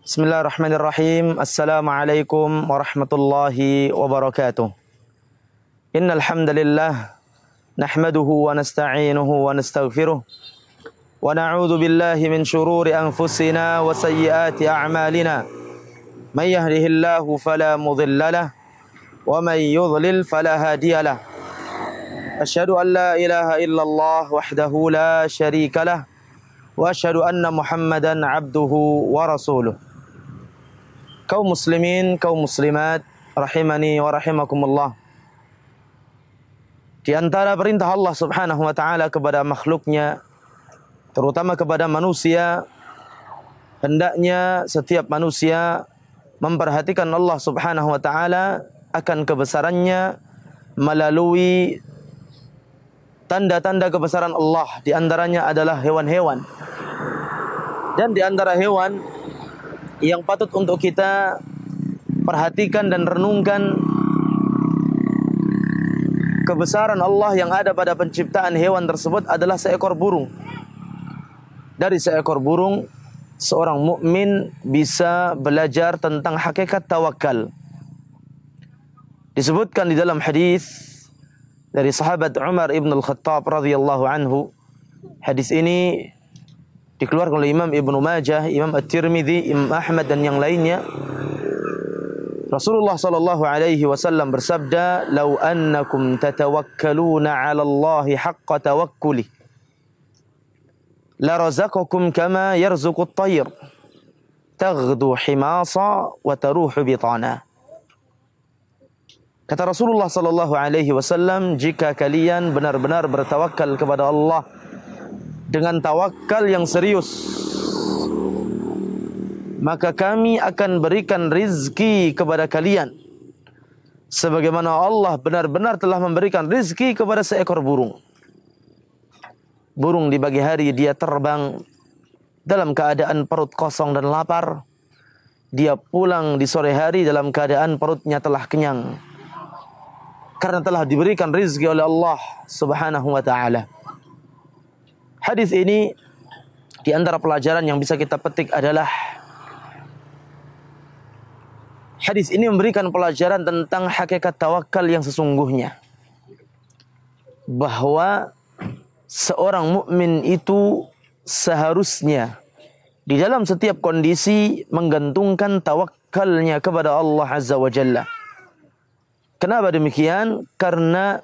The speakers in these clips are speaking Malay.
Bismillahirrahmanirrahim. Assalamualaikum warahmatullahi wabarakatuh. Innal hamdalillah nahmaduhu wa nasta'inuhu wa nastaghfiruh wa na'udzu billahi min shururi anfusina wa sayyiati a'malina. May yahdihillahu fala mudhillalah wa may yudlil fala hadiyalah. Asyhadu an la ilaha illallah wahdahu la syarikalah wa asyhadu anna Muhammadan abduhu wa rasuluh. Kaum muslimin, kaum muslimat, rahimani wa rahimakumullah. Di antara perintah Allah Subhanahu wa taala kepada makhluknya, terutama kepada manusia, hendaknya setiap manusia memperhatikan Allah Subhanahu wa taala akan kebesarannya melalui tanda-tanda kebesaran Allah. Di antaranya adalah hewan-hewan. Dan di antara hewan yang patut untuk kita perhatikan dan renungkan kebesaran Allah yang ada pada penciptaan hewan tersebut adalah seekor burung. Dari seekor burung, seorang mukmin bisa belajar tentang hakikat tawakal. Disebutkan di dalam hadis dari sahabat Umar ibn al-Khattab radhiyallahu anhu. Hadis ini dikeluarkan oleh Imam Ibnu Majah, Imam At-Tirmidzi, Imam Ahmad dan yang lainnya. Rasulullah sallallahu alaihi wasallam bersabda, "Lau annakum tatawakkaluna 'ala Allahi haqqa tawakkuli, la razaqakum kama yarzuqut tayr, taghdu himasa wa taruhu bitana." Kata Rasulullah sallallahu alaihi wasallam, jika kalian benar-benar bertawakal kepada Allah dengan tawakal yang serius, maka kami akan berikan rizki kepada kalian sebagaimana Allah benar-benar telah memberikan rizki kepada seekor burung. Burung di pagi hari dia terbang dalam keadaan perut kosong dan lapar. Dia pulang di sore hari dalam keadaan perutnya telah kenyang, karena telah diberikan rizki oleh Allah Subhanahu wa ta'ala. Hadis ini di antara pelajaran yang bisa kita petik adalah hadis ini memberikan pelajaran tentang hakikat tawakal yang sesungguhnya. Bahwa seorang mukmin itu seharusnya di dalam setiap kondisi menggantungkan tawakalnya kepada Allah Azza wa Jalla. Kenapa demikian? Karena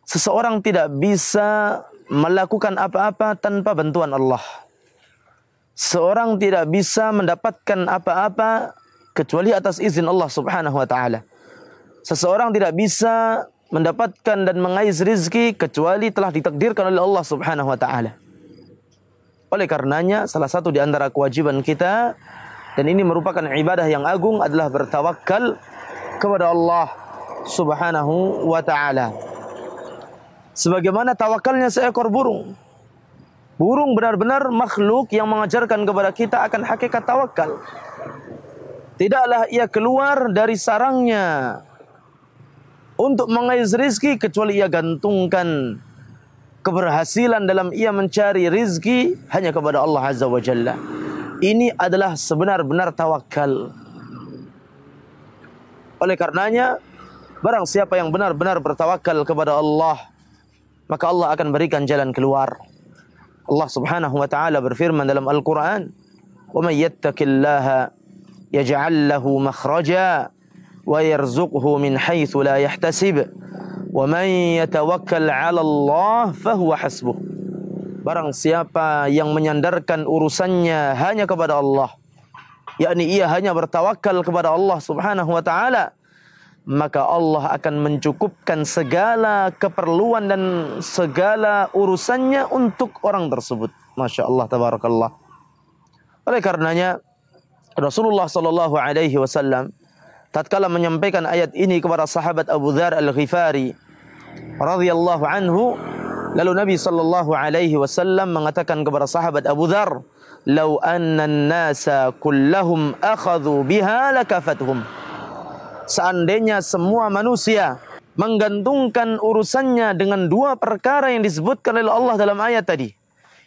seseorang tidak bisa melakukan apa-apa tanpa bantuan Allah. Seorang tidak bisa mendapatkan apa-apa kecuali atas izin Allah Subhanahu wa taala. Seseorang tidak bisa mendapatkan dan mengais rizki kecuali telah ditakdirkan oleh Allah Subhanahu wa taala. Oleh karenanya, salah satu di antara kewajiban kita, dan ini merupakan ibadah yang agung, adalah bertawakal kepada Allah Subhanahu wa taala. Sebagaimana tawakalnya seekor burung. Burung benar-benar makhluk yang mengajarkan kepada kita akan hakikat tawakal. Tidaklah ia keluar dari sarangnya untuk mengais rizki kecuali ia gantungkan keberhasilan dalam ia mencari rizki hanya kepada Allah Azza wa Jalla. Ini adalah sebenar-benar tawakal. Oleh karenanya, barang siapa yang benar-benar bertawakal kepada Allah, maka Allah akan berikan jalan keluar. Allah Subhanahu wa taala berfirman dalam Al-Qur'an, "Wa may yattaqillaha yaj'al lahu makhraja wa yarzuqhu min haitsu la yahtasib wa man yatawakkal 'ala Allah fahuwa hasbuh." Barang siapa yang menyandarkan urusannya hanya kepada Allah, yakni ia hanya bertawakal kepada Allah Subhanahu wa taala, maka Allah akan mencukupkan segala keperluan dan segala urusannya untuk orang tersebut. Masya Allah, tabarakallah. Oleh karenanya, Rasulullah sallallahu alaihi wasallam tatkala menyampaikan ayat ini kepada sahabat Abu Dzar Al-Ghifari radhiyallahu anhu, lalu Nabi sallallahu alaihi wasallam mengatakan kepada sahabat Abu Dzar, "Lau anna an-nasa kullahum akhadhu biha lakafathum." Seandainya semua manusia menggantungkan urusannya dengan dua perkara yang disebutkan oleh Allah dalam ayat tadi,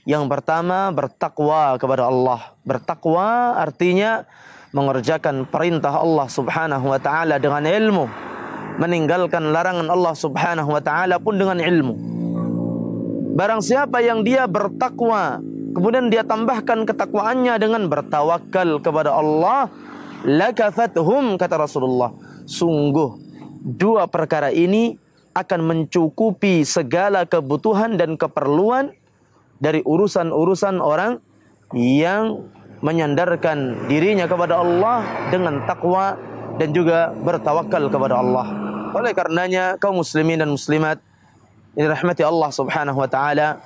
Yang pertama, bertakwa kepada Allah. Bertakwa artinya mengerjakan perintah Allah Subhanahu wa taala dengan ilmu, meninggalkan larangan Allah Subhanahu wa taala pun dengan ilmu. Barang siapa yang dia bertakwa, kemudian dia tambahkan ketakwaannya dengan bertawakal kepada Allah, lakafathum, kata Rasulullah, sungguh dua perkara ini akan mencukupi segala kebutuhan dan keperluan dari urusan-urusan orang yang menyandarkan dirinya kepada Allah dengan takwa dan juga bertawakal kepada Allah. Oleh karenanya, kaum muslimin dan muslimat yang dirahmati Allah Subhanahu wa taala,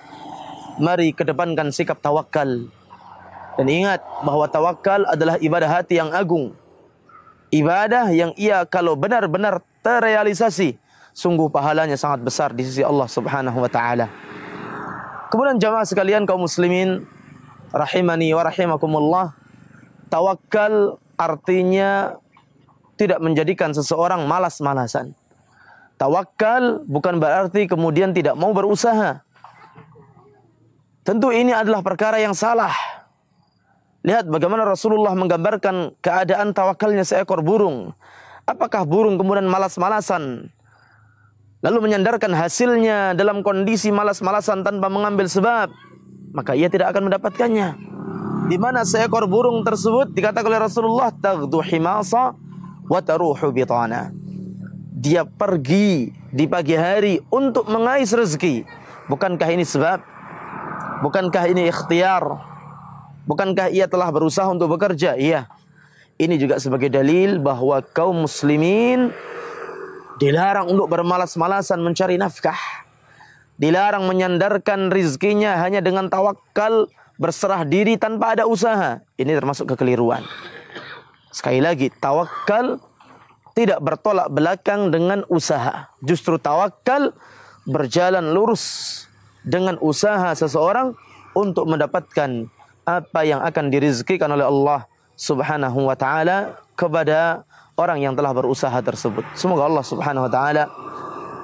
mari kedepankan sikap tawakal. Dan ingat bahwa tawakal adalah ibadah hati yang agung. Ibadah yang ia kalau benar-benar terrealisasi, sungguh pahalanya sangat besar di sisi Allah Subhanahu wa taala. Kemudian jamaah sekalian kaum muslimin rahimani wa rahimakumullah, tawakal artinya tidak menjadikan seseorang malas-malasan. Tawakal bukan berarti kemudian tidak mau berusaha. Tentu ini adalah perkara yang salah. Lihat bagaimana Rasulullah menggambarkan keadaan tawakalnya seekor burung. Apakah burung kemudian malas-malasan, lalu menyandarkan hasilnya dalam kondisi malas-malasan tanpa mengambil sebab? Maka ia tidak akan mendapatkannya. Di mana seekor burung tersebut dikatakan oleh Rasulullah, taghdu himasa wa taruhu bitana. Dia pergi di pagi hari untuk mengais rezeki. Bukankah ini sebab? Bukankah ini ikhtiar? Bukankah ia telah berusaha untuk bekerja? Iya. Ini juga sebagai dalil bahwa kaum muslimin dilarang untuk bermalas-malasan mencari nafkah. Dilarang menyandarkan rizkinya hanya dengan tawakal, berserah diri tanpa ada usaha. Ini termasuk kekeliruan. Sekali lagi, tawakal tidak bertolak belakang dengan usaha. Justru tawakal berjalan lurus dengan usaha seseorang untuk mendapatkan apa yang akan dirizkikan oleh Allah Subhanahu wa taala kepada orang yang telah berusaha tersebut. Semoga Allah Subhanahu wa taala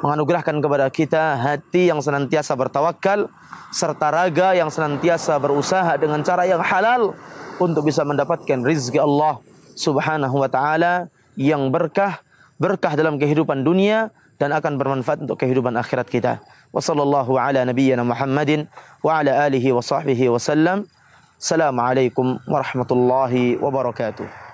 menganugerahkan kepada kita hati yang senantiasa bertawakal serta raga yang senantiasa berusaha dengan cara yang halal untuk bisa mendapatkan rizki Allah Subhanahu wa taala yang berkah dalam kehidupan dunia dan akan bermanfaat untuk kehidupan akhirat kita. Wa sallallahu ala nabiyyina Muhammadin wa ala alihi wa sahbihi wa sallam. Assalamualaikum warahmatullahi wabarakatuh.